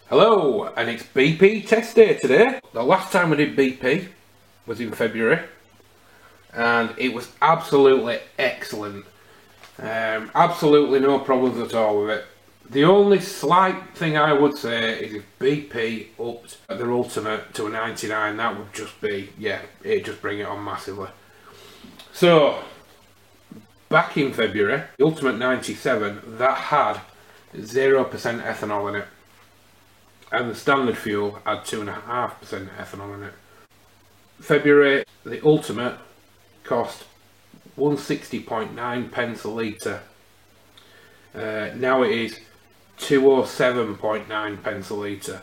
Hello, and it's BP test day today. The last time we did BP was in February, and it was absolutely excellent. Absolutely no problems at all with it. The only slight thing I would say is if BP upped their ultimate to a 99, that would just be, yeah, it'd just bring it on massively. So, back in February, the ultimate 97, that had 0% ethanol in it. And the standard fuel had 2.5% ethanol in it. February, the ultimate cost 160.9 pence a litre. Now it is 207.9 pence a litre.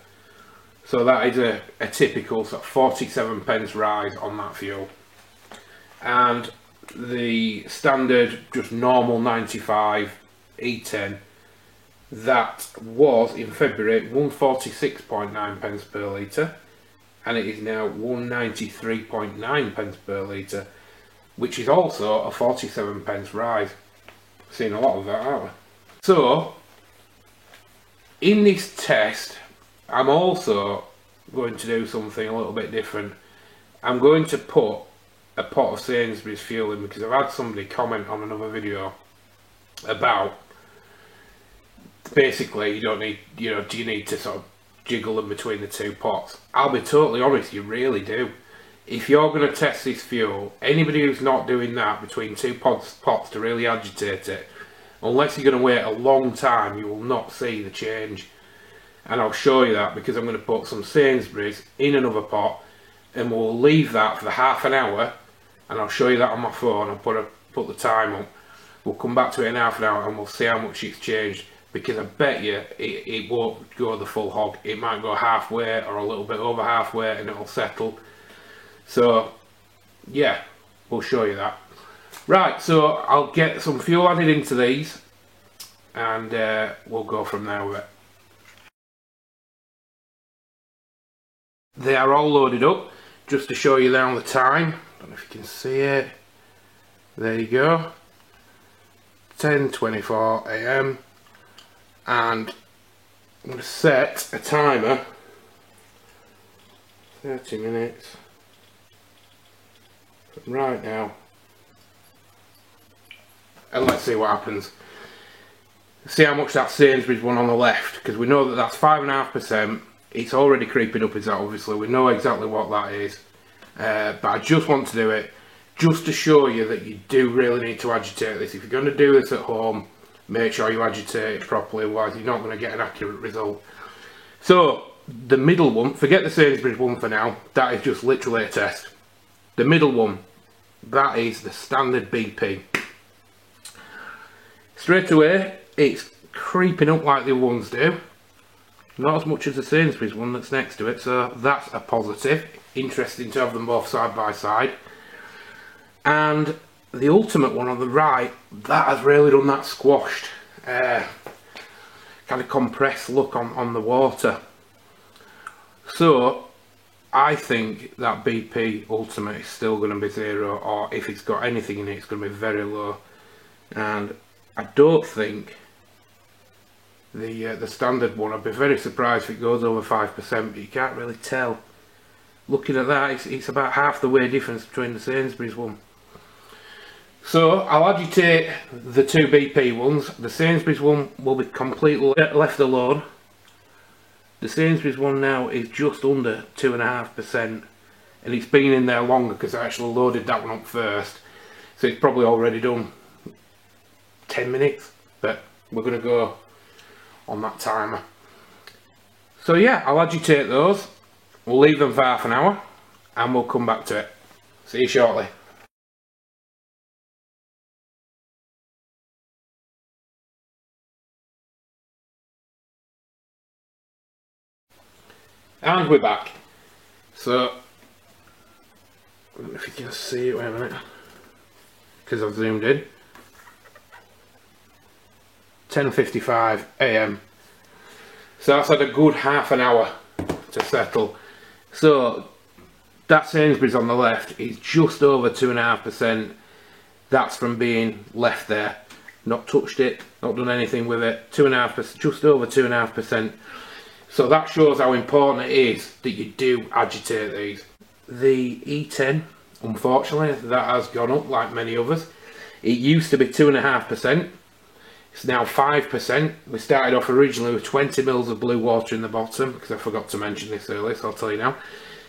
So that is a typical sort of 47 pence rise on that fuel. And the standard, just normal 95 E10, that was in February 146.9 pence per litre, and it is now 193.9 pence per litre, which is also a 47 pence rise. Seen a lot of that, aren't we? So, in this test, I'm also going to do something a little bit different. I'm going to put a pot of Sainsbury's fuel in, because I've had somebody comment on another video about basically you don't need, do you need to sort of jiggle them between the two pots? I'll be totally honest, you really do. If you're going to test this fuel, anybody who's not doing that between two pots to really agitate it, unless you're going to wait a long time, you will not see the change. And I'll show you that, because I'm going to put some Sainsbury's in another pot, and we'll leave that for half an hour, and I'll show you that on my phone. I'll put the time up. We'll come back to it in half an hour and we'll see how much it's changed, because I bet you it won't go the full hog. It might go halfway or a little bit over halfway, and it'll settle. So yeah, we'll show you that. Right, so I'll get some fuel added into these, and we'll go from there with it. They are all loaded up. Just to show you there on the time, I don't know if you can see it, there you go, 10:24 AM, and I'm going to set a timer, 30 minutes from right now, and let's see what happens. See how much that Sainsbury's one on the left, because we know that that's 5.5%. It's already creeping up, is that obviously, we know exactly what that is, but I just want to do it just to show you that you do really need to agitate this. If you're going to do this at home, make sure you agitate it properly, otherwise you're not going to get an accurate result. So the middle one, forget the Sainsbury's one for now, that is just literally a test. The middle one, that is the standard BP. Straight away it's creeping up like the other ones do. Not as much as the Sainsbury's one that's next to it, so that's a positive. Interesting to have them both side by side. And the ultimate one on the right, that has really done that squashed, kind of compressed look on the water. So I think that BP ultimate is still going to be 0, or if it's got anything in it, it's going to be very low. And I don't think the standard one, I'd be very surprised if it goes over 5%, but you can't really tell. Looking at that, it's about half the way difference between the Sainsbury's one. So I'll agitate the two BP ones. The Sainsbury's one will be completely left alone. The Sainsbury's one now is just under 2.5%, and it's been in there longer because I actually loaded that one up first, so it's probably already done 10 minutes, but we're going to go on that timer. So yeah, I'll agitate those, we'll leave them for half an hour, and we'll come back to it. See you shortly. And we're back. So, I don't know if you can see it, wait a minute, because I've zoomed in. 10:55 AM. So that's had a good half an hour to settle. So that Sainsbury's on the left is just over 2.5%. That's from being left there, not touched it, not done anything with it. 2.5%, just over 2.5%. So that shows how important it is that you do agitate these. The E10, unfortunately, that has gone up like many others. It used to be 2.5%. It's now 5%. We started off originally with 20 mils of blue water in the bottom, because I forgot to mention this earlier, so I'll tell you now.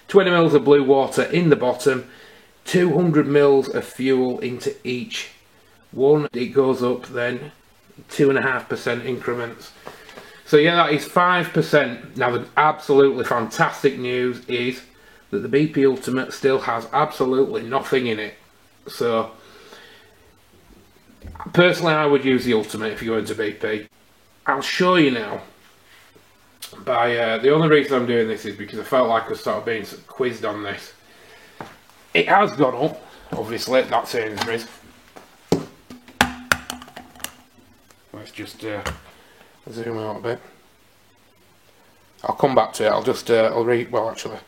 20 mils of blue water in the bottom, 200 mils of fuel into each one. It goes up then 2.5% increments. So yeah, that is 5%. Now the absolutely fantastic news is that the BP Ultimate still has absolutely nothing in it. So personally I would use the Ultimate if you go into BP. I'll show you now. The only reason I'm doing this is because I felt like I was sort of being quizzed on this. It has gone up, obviously, that's Sainsbury's. Let's just zoom out a bit. I'll come back to it. Well, actually,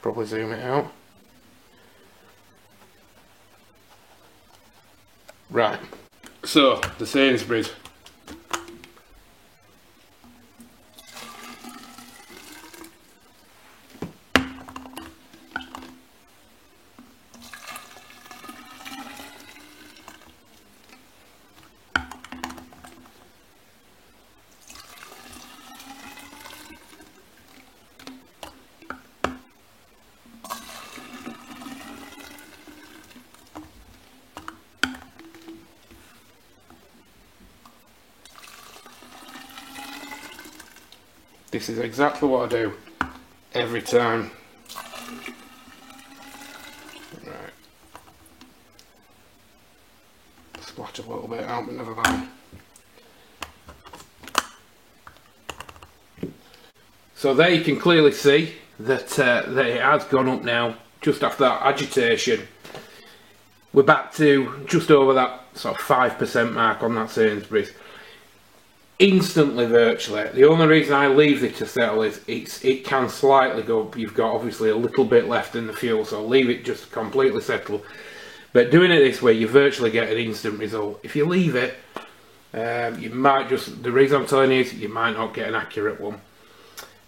probably zoom it out. Right. So the Sainsbury's. This is exactly what I do every time. Right. Splash a little bit out, but never mind. So there you can clearly see that, it has gone up now, just after that agitation. We're back to just over that sort of 5% mark on that Sainsbury's. Instantly, virtually. The only reason I leave it to settle is it can slightly go up. You've got obviously a little bit left in the fuel, so leave it just completely settle. But doing it this way, you virtually get an instant result. If you leave it, you might just, the reason I'm telling you is you might not get an accurate one.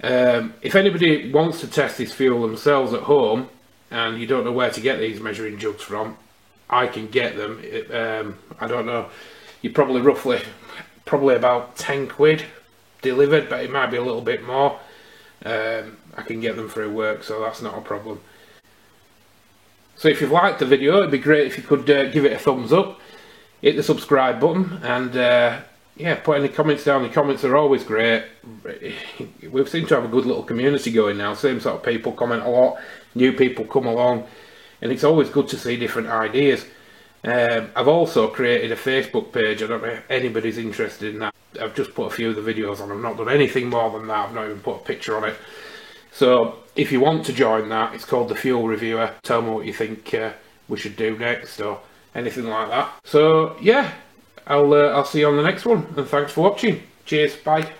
If anybody wants to test this fuel themselves at home and you don't know where to get these measuring jugs from, I can get them. I don't know, you probably about 10 quid delivered, but it might be a little bit more. I can get them through work, so that's not a problem. So if you've liked the video, it'd be great if you could give it a thumbs up, hit the subscribe button, and yeah, put any comments down. The comments are always great. We seem to have a good little community going now. Same sort of people comment a lot, new people come along, and it's always good to see different ideas. I've also created a Facebook page. I don't know if anybody's interested in that. I've just put a few of the videos on. I've not done anything more than that. I've not even put a picture on it. So if you want to join that, it's called The Fuel Reviewer. Tell me what you think we should do next or anything like that. So yeah, I'll see you on the next one, and thanks for watching. Cheers, bye.